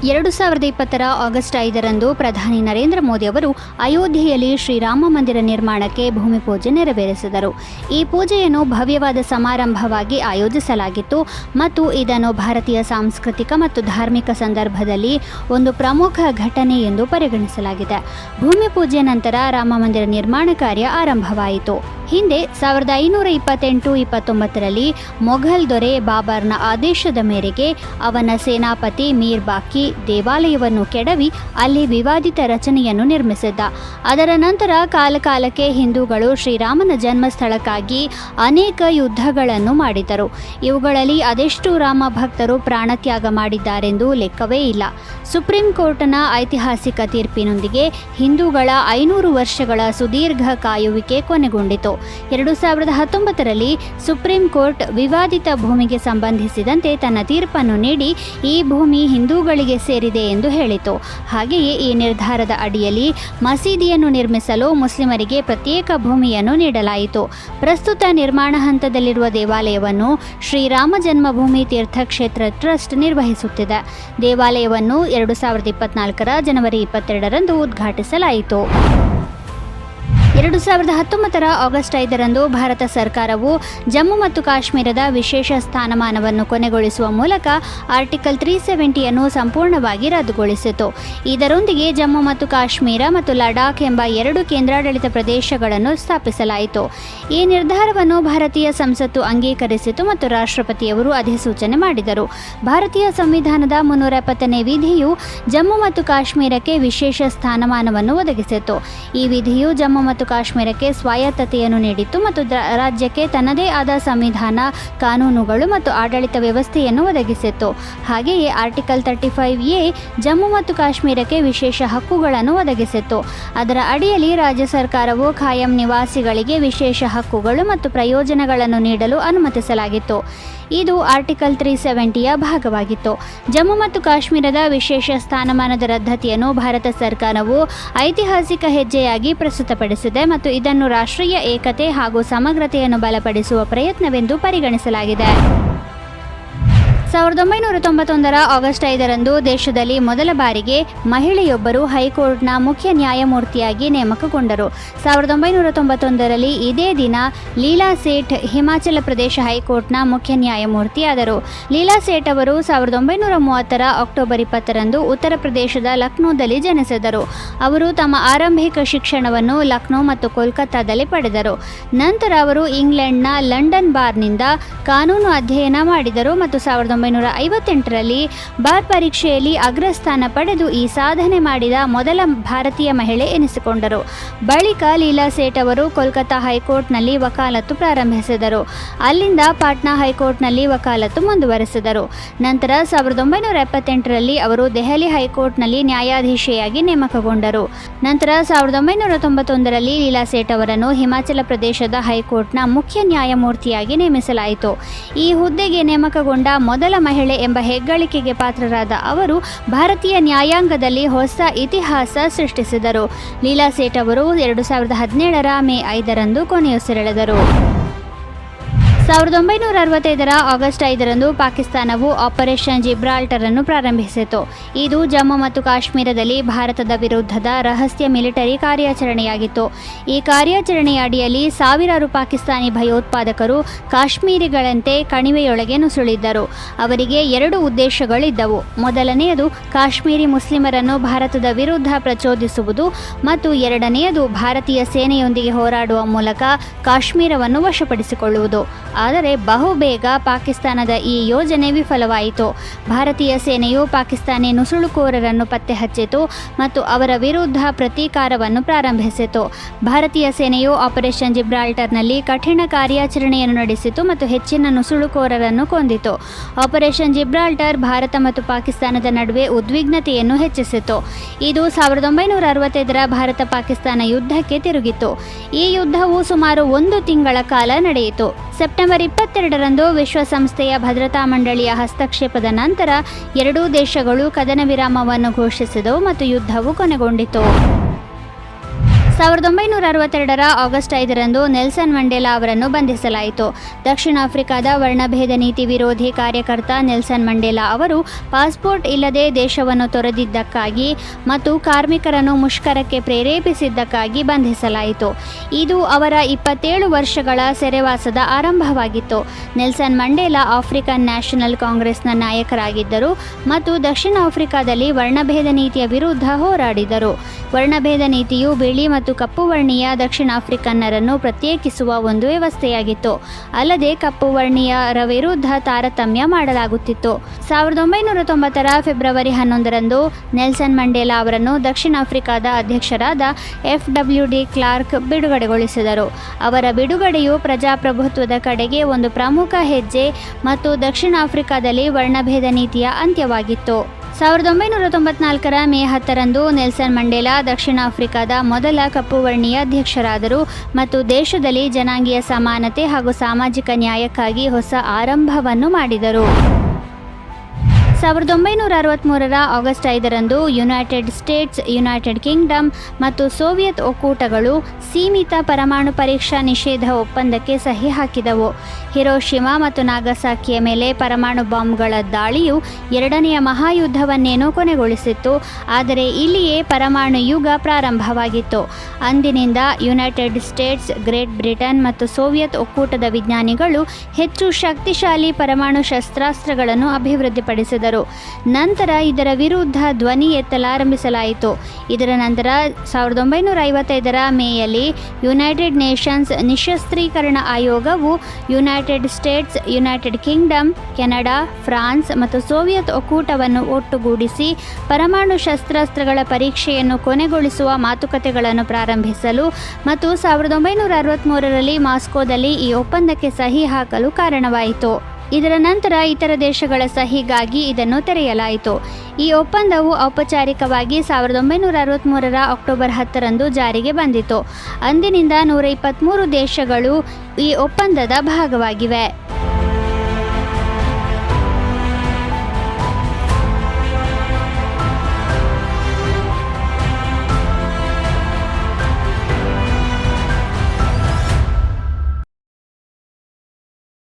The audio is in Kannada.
2020 ಆಗಸ್ಟ್ 5ರಂದು ಪ್ರಧಾನಿ ನರೇಂದ್ರ ಮೋದಿ ಅವರು ಅಯೋಧ್ಯೆಯಲ್ಲಿ ಶ್ರೀರಾಮ ಮಂದಿರ ನಿರ್ಮಾಣಕ್ಕೆ ಭೂಮಿ ಪೂಜೆ ನೆರವೇರಿಸಿದರು. ಈ ಪೂಜೆಯನ್ನು ಭವ್ಯವಾದ ಸಮಾರಂಭವಾಗಿ ಆಯೋಜಿಸಲಾಗಿತ್ತು ಮತ್ತು ಇದನ್ನು ಭಾರತೀಯ ಸಾಂಸ್ಕೃತಿಕ ಮತ್ತು ಧಾರ್ಮಿಕ ಸಂದರ್ಭದಲ್ಲಿ ಒಂದು ಪ್ರಮುಖ ಘಟನೆ ಎಂದು ಪರಿಗಣಿಸಲಾಗಿದೆ. ಭೂಮಿ ಪೂಜೆ ನಂತರ ರಾಮ ಮಂದಿರ ನಿರ್ಮಾಣ ಕಾರ್ಯ ಆರಂಭವಾಯಿತು. ಹಿಂದೆ 1528-29ರಲ್ಲಿ ಮೊಘಲ್ ದೊರೆ ಬಾಬರ್ನ ಆದೇಶದ ಮೇರೆಗೆ ಅವನ ಸೇನಾಪತಿ ಮೀರ್ ಬಾಕಿ ದೇವಾಲಯವನ್ನು ಕೆಡವಿ ಅಲ್ಲಿ ವಿವಾದಿತ ರಚನೆಯನ್ನು ನಿರ್ಮಿಸಿದ್ದ. ಅದರ ನಂತರ ಕಾಲಕಾಲಕ್ಕೆ ಹಿಂದೂಗಳು ಶ್ರೀರಾಮನ ಜನ್ಮಸ್ಥಳಕ್ಕಾಗಿ ಅನೇಕ ಯುದ್ಧಗಳನ್ನು ಮಾಡಿದರು. ಇವುಗಳಲ್ಲಿ ಅದೆಷ್ಟು ರಾಮ ಭಕ್ತರು ಪ್ರಾಣತ್ಯಾಗ ಮಾಡಿದ್ದಾರೆಂದು ಲೆಕ್ಕವೇ ಇಲ್ಲ. ಸುಪ್ರೀಂ ಕೋರ್ಟ್ನ ಐತಿಹಾಸಿಕ ತೀರ್ಪಿನೊಂದಿಗೆ ಹಿಂದೂಗಳ 500 ವರ್ಷಗಳ ಸುದೀರ್ಘ ಕಾಯುವಿಕೆ ಕೊನೆಗೊಂಡಿತು. 2019ರಲ್ಲಿ ಸುಪ್ರೀಂ ಕೋರ್ಟ್ ವಿವಾದಿತ ಭೂಮಿಗೆ ಸಂಬಂಧಿಸಿದಂತೆ ತನ್ನ ತೀರ್ಪನ್ನು ನೀಡಿ ಈ ಭೂಮಿ ಹಿಂದೂಗಳಿಗೆ ಸೇರಿದೆ ಎಂದು ಹೇಳಿತು. ಹಾಗೆಯೇ ಈ ನಿರ್ಧಾರದ ಅಡಿಯಲ್ಲಿ ಮಸೀದಿಯನ್ನು ನಿರ್ಮಿಸಲು ಮುಸ್ಲಿಮರಿಗೆ ಪ್ರತ್ಯೇಕ ಭೂಮಿಯನ್ನು ನೀಡಲಾಯಿತು. ಪ್ರಸ್ತುತ ನಿರ್ಮಾಣ ಹಂತದಲ್ಲಿರುವ ದೇವಾಲಯವನ್ನು ಶ್ರೀರಾಮ ಜನ್ಮಭೂಮಿ ತೀರ್ಥಕ್ಷೇತ್ರ ಟ್ರಸ್ಟ್ ನಿರ್ವಹಿಸುತ್ತಿದೆ. ದೇವಾಲಯವನ್ನು 2024ರ ಜನವರಿ 22ರಂದು ಉದ್ಘಾಟಿಸಲಾಯಿತು. 2019ರ ಆಗಸ್ಟ್ 5ರಂದು ಭಾರತ ಸರ್ಕಾರವು ಜಮ್ಮು ಮತ್ತು ಕಾಶ್ಮೀರದ ವಿಶೇಷ ಸ್ಥಾನಮಾನವನ್ನು ಕೊನೆಗೊಳಿಸುವ ಮೂಲಕ ಆರ್ಟಿಕಲ್ 370 ಸಂಪೂರ್ಣವಾಗಿ ರದ್ದುಗೊಳಿಸಿತು. ಇದರೊಂದಿಗೆ ಜಮ್ಮು ಮತ್ತು ಕಾಶ್ಮೀರ ಮತ್ತು ಲಡಾಖ್ ಎಂಬ 2 ಕೇಂದ್ರಾಡಳಿತ ಪ್ರದೇಶಗಳನ್ನು ಸ್ಥಾಪಿಸಲಾಯಿತು. ಈ ನಿರ್ಧಾರವನ್ನು ಭಾರತೀಯ ಸಂಸತ್ತು ಅಂಗೀಕರಿಸಿತು ಮತ್ತು ರಾಷ್ಟ್ರಪತಿಯವರು ಅಧಿಸೂಚನೆ ಮಾಡಿದರು. ಭಾರತೀಯ ಸಂವಿಧಾನದ 370ನೇ ವಿಧಿಯು ಜಮ್ಮು ಮತ್ತು ಕಾಶ್ಮೀರಕ್ಕೆ ವಿಶೇಷ ಸ್ಥಾನಮಾನವನ್ನು ಒದಗಿಸಿತು. ಈ ವಿಧಿಯು ಜಮ್ಮು ಮತ್ತು ಕಾಶ್ಮೀರಕ್ಕೆ ಸ್ವಾಯತ್ತತೆಯನ್ನು ನೀಡಿತು ಮತ್ತು ರಾಜ್ಯಕ್ಕೆ ತನ್ನದೇ ಆದ ಸಂವಿಧಾನ, ಕಾನೂನುಗಳು ಮತ್ತು ಆಡಳಿತ ವ್ಯವಸ್ಥೆಯನ್ನು ಒದಗಿಸಿತ್ತು. ಹಾಗೆಯೇ ಆರ್ಟಿಕಲ್ 35A ಜಮ್ಮು ಮತ್ತು ಕಾಶ್ಮೀರಕ್ಕೆ ವಿಶೇಷ ಹಕ್ಕುಗಳನ್ನು ಒದಗಿಸಿತ್ತು. ಅದರ ಅಡಿಯಲ್ಲಿ ರಾಜ್ಯ ಸರ್ಕಾರವು ಖಾಯಂ ನಿವಾಸಿಗಳಿಗೆ ವಿಶೇಷ ಹಕ್ಕುಗಳು ಮತ್ತು ಪ್ರಯೋಜನಗಳನ್ನು ನೀಡಲು ಅನುಮತಿಸಲಾಗಿತ್ತು. ಇದು ಆರ್ಟಿಕಲ್ 370ಯ ಭಾಗವಾಗಿತ್ತು. ಜಮ್ಮು ಮತ್ತು ಕಾಶ್ಮೀರದ ವಿಶೇಷ ಸ್ಥಾನಮಾನದ ರದ್ದತಿಯನ್ನು ಭಾರತ ಸರ್ಕಾರವು ಐತಿಹಾಸಿಕ ಹೆಜ್ಜೆಯಾಗಿ ಪ್ರಸ್ತುತಪಡಿಸಿದೆ ಮತ್ತು ಇದನ್ನು ರಾಷ್ಟ್ರೀಯ ಏಕತೆ ಹಾಗೂ ಸಮಗ್ರತೆಯನ್ನು ಬಲಪಡಿಸುವ ಪ್ರಯತ್ನವೆಂದು ಪರಿಗಣಿಸಲಾಗಿದೆ. 1991ರ ಆಗಸ್ಟ್ 5ರಂದು ದೇಶದಲ್ಲಿ ಮೊದಲ ಬಾರಿಗೆ ಮಹಿಳೆಯೊಬ್ಬರು ಹೈಕೋರ್ಟ್ನ ಮುಖ್ಯ ನ್ಯಾಯಮೂರ್ತಿಯಾಗಿ ನೇಮಕಗೊಂಡರು. 1991ರಲ್ಲಿ ಇದೇ ದಿನ ಲೀಲಾ ಸೇಠ್ ಹಿಮಾಚಲ ಪ್ರದೇಶ ಹೈಕೋರ್ಟ್ನ ಮುಖ್ಯ ನ್ಯಾಯಮೂರ್ತಿಯಾದರು. ಲೀಲಾ ಸೇಠ್ ಅವರು 1930ರ ಅಕ್ಟೋಬರ್ 20ರಂದು ಉತ್ತರ ಪ್ರದೇಶದ ಲಕ್ನೋದಲ್ಲಿ ಜನಿಸಿದರು. ಅವರು ತಮ್ಮ ಆರಂಭಿಕ ಶಿಕ್ಷಣವನ್ನು ಲಕ್ನೋ ಮತ್ತು ಕೋಲ್ಕತ್ತಾದಲ್ಲಿ ಪಡೆದರು. ನಂತರ ಅವರು ಇಂಗ್ಲೆಂಡ್ನ ಲಂಡನ್ ಬಾರ್ನಿಂದ ಕಾನೂನು ಅಧ್ಯಯನ ಮಾಡಿದರು ಮತ್ತು 1958ರಲ್ಲಿ ಬಾರ್ ಪರೀಕ್ಷೆಯಲ್ಲಿ ಅಗ್ರಸ್ಥಾನ ಪಡೆದು ಈ ಸಾಧನೆ ಮಾಡಿದ ಮೊದಲ ಭಾರತೀಯ ಮಹಿಳೆ ಎನಿಸಿಕೊಂಡರು. ಬಳಿಕ ಲೀಲಾ ಸೇಠ್ ಅವರು ಕೋಲ್ಕತ್ತಾ ಹೈಕೋರ್ಟ್ನಲ್ಲಿ ವಕಾಲತ್ತು ಪ್ರಾರಂಭಿಸಿದರು. ಅಲ್ಲಿಂದ ಪಾಟ್ನಾ ಹೈಕೋರ್ಟ್ನಲ್ಲಿ ವಕಾಲತ್ತು ಮುಂದುವರೆಸಿದರು. ನಂತರ 1978ರಲ್ಲಿ ಅವರು ದೆಹಲಿ ಹೈಕೋರ್ಟ್ನಲ್ಲಿ ನ್ಯಾಯಾಧೀಶೆಯಾಗಿ ನೇಮಕಗೊಂಡರು. ನಂತರ 1991ರಲ್ಲಿ ಲೀಲಾ ಸೇಠ್ ಅವರನ್ನು ಹಿಮಾಚಲ ಪ್ರದೇಶದ ಹೈಕೋರ್ಟ್ನ ಮುಖ್ಯ ನ್ಯಾಯಮೂರ್ತಿಯಾಗಿ ನೇಮಿಸಲಾಯಿತು. ಈ ಹುದ್ದೆಗೆ ನೇಮಕಗೊಂಡ ಮೊದಲ ಮಹಿಳೆ ಎಂಬ ಹೆಗ್ಗಳಿಕೆಗೆ ಪಾತ್ರರಾದ ಅವರು ಭಾರತೀಯ ನ್ಯಾಯಾಂಗದಲ್ಲಿ ಹೊಸ ಇತಿಹಾಸ ಸೃಷ್ಟಿಸಿದರು. ಲೀಲಾ ಸೇಠ್ ಅವರು 2017ರ ಮೇ 5ರಂದು ಕೊನೆಯುಸಿರೆಳೆದರು. 1965ರ ಆಗಸ್ಟ್ 5ರಂದು ಪಾಕಿಸ್ತಾನವು ಆಪರೇಷನ್ ಜಿಬ್ರಾಲ್ಟರ್ ಅನ್ನು ಪ್ರಾರಂಭಿಸಿತು. ಇದು ಜಮ್ಮು ಮತ್ತು ಕಾಶ್ಮೀರದಲ್ಲಿ ಭಾರತದ ವಿರುದ್ಧದ ರಹಸ್ಯ ಮಿಲಿಟರಿ ಕಾರ್ಯಾಚರಣೆಯಾಗಿತ್ತು. ಈ ಕಾರ್ಯಾಚರಣೆಯ ಅಡಿಯಲ್ಲಿ ಸಾವಿರಾರು ಪಾಕಿಸ್ತಾನಿ ಭಯೋತ್ಪಾದಕರು ಕಾಶ್ಮೀರಿಗಳಂತೆ ಕಣಿವೆಯೊಳಗೆ ನುಸುಳಿದ್ದರು. ಅವರಿಗೆ 2 ಉದ್ದೇಶಗಳಿದ್ದವು. ಮೊದಲನೆಯದು ಕಾಶ್ಮೀರಿ ಮುಸ್ಲಿಮರನ್ನು ಭಾರತದ ವಿರುದ್ಧ ಪ್ರಚೋದಿಸುವುದು ಮತ್ತು ಎರಡನೆಯದು ಭಾರತೀಯ ಸೇನೆಯೊಂದಿಗೆ ಹೋರಾಡುವ ಮೂಲಕ ಕಾಶ್ಮೀರವನ್ನು ವಶಪಡಿಸಿಕೊಳ್ಳುವುದು. ಆದರೆ ಬಹುಬೇಗ ಪಾಕಿಸ್ತಾನದ ಈ ಯೋಜನೆ ವಿಫಲವಾಯಿತು. ಭಾರತೀಯ ಸೇನೆಯು ಪಾಕಿಸ್ತಾನಿ ನುಸುಳುಕೋರರನ್ನು ಪತ್ತೆ ಹಚ್ಚಿತು ಮತ್ತು ಅವರ ವಿರುದ್ಧ ಪ್ರತೀಕಾರವನ್ನು ಪ್ರಾರಂಭಿಸಿತು. ಭಾರತೀಯ ಸೇನೆಯು ಆಪರೇಷನ್ ಜಿಬ್ರಾಲ್ಟರ್ನಲ್ಲಿ ಕಠಿಣ ಕಾರ್ಯಾಚರಣೆಯನ್ನು ನಡೆಸಿತು ಮತ್ತು ಹೆಚ್ಚಿನ ನುಸುಳುಕೋರರನ್ನು ಕೊಂದಿತು. ಆಪರೇಷನ್ ಜಿಬ್ರಾಲ್ಟರ್ ಭಾರತ ಮತ್ತು ಪಾಕಿಸ್ತಾನದ ನಡುವೆ ಉದ್ವಿಗ್ನತೆಯನ್ನು ಹೆಚ್ಚಿಸಿತು. ಇದು 1965ರ ಭಾರತ ಪಾಕಿಸ್ತಾನ ಯುದ್ಧಕ್ಕೆ ತಿರುಗಿತು. ಈ ಯುದ್ಧವು ಸುಮಾರು 1 ತಿಂಗಳ ಕಾಲ ನಡೆಯಿತು. ಸೆಪ್ಟೆಂಬರ್ 22ರಂದು ವಿಶ್ವಸಂಸ್ಥೆಯ ಭದ್ರತಾ ಮಂಡಳಿಯ ಹಸ್ತಕ್ಷೇಪದ ನಂತರ 2 ದೇಶಗಳು ಕದನ ವಿರಾಮವನ್ನು ಘೋಷಿಸಿದವು ಮತ್ತು ಯುದ್ಧವು ಕೊನೆಗೊಂಡಿತು. 1962ರ ಆಗಸ್ಟ್ 5ರಂದು ನೆಲ್ಸನ್ ಮಂಡೇಲಾ ಅವರನ್ನು ಬಂಧಿಸಲಾಯಿತು. ದಕ್ಷಿಣ ಆಫ್ರಿಕಾದ ವರ್ಣಭೇದ ನೀತಿ ವಿರೋಧಿ ಕಾರ್ಯಕರ್ತ ನೆಲ್ಸನ್ ಮಂಡೇಲಾ ಅವರು ಪಾಸ್ಪೋರ್ಟ್ ಇಲ್ಲದೆ ದೇಶವನ್ನು ತೊರೆದಿದ್ದಕ್ಕಾಗಿ ಮತ್ತು ಕಾರ್ಮಿಕರನ್ನು ಮುಷ್ಕರಕ್ಕೆ ಪ್ರೇರೇಪಿಸಿದ್ದಕ್ಕಾಗಿ ಬಂಧಿಸಲಾಯಿತು. ಇದು ಅವರ 27 ವರ್ಷಗಳ ಸೆರೆವಾಸದ ಆರಂಭವಾಗಿತ್ತು. ನೆಲ್ಸನ್ ಮಂಡೇಲಾ ಆಫ್ರಿಕನ್ ನ್ಯಾಷನಲ್ ಕಾಂಗ್ರೆಸ್ನ ನಾಯಕರಾಗಿದ್ದರು ಮತ್ತು ದಕ್ಷಿಣ ಆಫ್ರಿಕಾದಲ್ಲಿ ವರ್ಣಭೇದ ನೀತಿಯ ವಿರುದ್ಧ ಹೋರಾಡಿದರು. ವರ್ಣಭೇದ ನೀತಿಯು ಬಿಳಿ ಮತ್ತು ಕಪ್ಪು ವರ್ಣೀಯ ದಕ್ಷಿಣ ಆಫ್ರಿಕನ್ನರನ್ನು ಪ್ರತ್ಯೇಕಿಸುವ ಒಂದು ವ್ಯವಸ್ಥೆಯಾಗಿತ್ತು. ಅಲ್ಲದೆ ಕಪ್ಪು ವರ್ಣೀಯರ ವಿರುದ್ಧ ತಾರತಮ್ಯ ಮಾಡಲಾಗುತ್ತಿತ್ತು. 1990ರ ಫೆಬ್ರವರಿ 11ರಂದು ನೆಲ್ಸನ್ ಮಂಡೇಲಾ ಅವರನ್ನು ದಕ್ಷಿಣ ಆಫ್ರಿಕಾದ ಅಧ್ಯಕ್ಷರಾದ FWD ಕ್ಲಾರ್ಕ್ ಬಿಡುಗಡೆಗೊಳಿಸಿದರು. ಅವರ ಬಿಡುಗಡೆಯು ಪ್ರಜಾಪ್ರಭುತ್ವದ ಕಡೆಗೆ ಒಂದು ಪ್ರಮುಖ ಹೆಜ್ಜೆ ಮತ್ತು ದಕ್ಷಿಣ ಆಫ್ರಿಕಾದಲ್ಲಿ ವರ್ಣಭೇದ ನೀತಿಯ ಅಂತ್ಯವಾಗಿತ್ತು. 1994ರ ಮೇ 10ರಂದು ನೆಲ್ಸನ್ ಮಂಡೇಲಾ ದಕ್ಷಿಣ ಆಫ್ರಿಕಾದ ಮೊದಲ ಕಪ್ಪು ವರ್ಣೀಯ ಅಧ್ಯಕ್ಷರಾದರು ಮತ್ತು ದೇಶದಲ್ಲಿ ಜನಾಂಗೀಯ ಸಮಾನತೆ ಹಾಗೂ ಸಾಮಾಜಿಕ ನ್ಯಾಯಕ್ಕಾಗಿ ಹೊಸ ಆರಂಭವನ್ನು ಮಾಡಿದರು. 1963ರ ಆಗಸ್ಟ್ 5ರಂದು ಯುನೈಟೆಡ್ ಸ್ಟೇಟ್ಸ್, ಯುನೈಟೆಡ್ ಕಿಂಗ್ಡಮ್ ಮತ್ತು ಸೋವಿಯತ್ ಒಕ್ಕೂಟಗಳು ಸೀಮಿತ ಪರಮಾಣು ಪರೀಕ್ಷಾ ನಿಷೇಧ ಒಪ್ಪಂದಕ್ಕೆ ಸಹಿ ಹಾಕಿದವು. ಹಿರೋಶಿಮಾ ಮತ್ತು ನಾಗಸಾಕಿಯ ಮೇಲೆ ಪರಮಾಣು ಬಾಂಬ್ಗಳ ದಾಳಿಯು ಎರಡನೆಯ ಮಹಾಯುದ್ಧವನ್ನೇನೋ ಕೊನೆಗೊಳಿಸಿತ್ತು. ಆದರೆ ಇಲ್ಲಿಯೇ ಪರಮಾಣು ಯುಗ ಪ್ರಾರಂಭವಾಗಿತ್ತು. ಅಂದಿನಿಂದ ಯುನೈಟೆಡ್ ಸ್ಟೇಟ್ಸ್, ಗ್ರೇಟ್ ಬ್ರಿಟನ್ ಮತ್ತು ಸೋವಿಯತ್ ಒಕ್ಕೂಟದ ವಿಜ್ಞಾನಿಗಳು ಹೆಚ್ಚು ಶಕ್ತಿಶಾಲಿ ಪರಮಾಣು ಶಸ್ತ್ರಾಸ್ತ್ರಗಳನ್ನು ಅಭಿವೃದ್ಧಿಪಡಿಸಿದರು. ನಂತರ ಇದರ ವಿರುದ್ಧ ಧ್ವನಿ ಎತ್ತಲಾರಂಭಿಸಲಾಯಿತು. ಇದರ ನಂತರ 1955ರ ಮೇಯಲ್ಲಿ ಯುನೈಟೆಡ್ ನೇಷನ್ಸ್ ನಿಶಸ್ತ್ರೀಕರಣ ಆಯೋಗವು United States, United Kingdom, Canada, France ಮತ್ತು ಸೋವಿಯತ್ ಒಕ್ಕೂಟವನ್ನು ಒಟ್ಟುಗೂಡಿಸಿ ಪರಮಾಣು ಶಸ್ತ್ರಾಸ್ತ್ರಗಳ ಪರೀಕ್ಷೆಯನ್ನು ಕೊನೆಗೊಳಿಸುವ ಮಾತುಕತೆಗಳನ್ನು ಪ್ರಾರಂಭಿಸಲು ಮತ್ತು 1963ರಲ್ಲಿ ಮಾಸ್ಕೋದಲ್ಲಿ ಈ ಒಪ್ಪಂದಕ್ಕೆ ಸಹಿ ಹಾಕಲು ಕಾರಣವಾಯಿತು. ಇದರ ನಂತರ ಇತರ ದೇಶಗಳ ಸಹಿಗಾಗಿ ಇದನ್ನು ತೆರೆಯಲಾಯಿತು. ಈ ಒಪ್ಪಂದವು ಔಪಚಾರಿಕವಾಗಿ 1963ರ ಅಕ್ಟೋಬರ್ 10ರಂದು ಜಾರಿಗೆ ಬಂದಿತು. ಅಂದಿನಿಂದ 123 ದೇಶಗಳು ಈ ಒಪ್ಪಂದದ ಭಾಗವಾಗಿವೆ.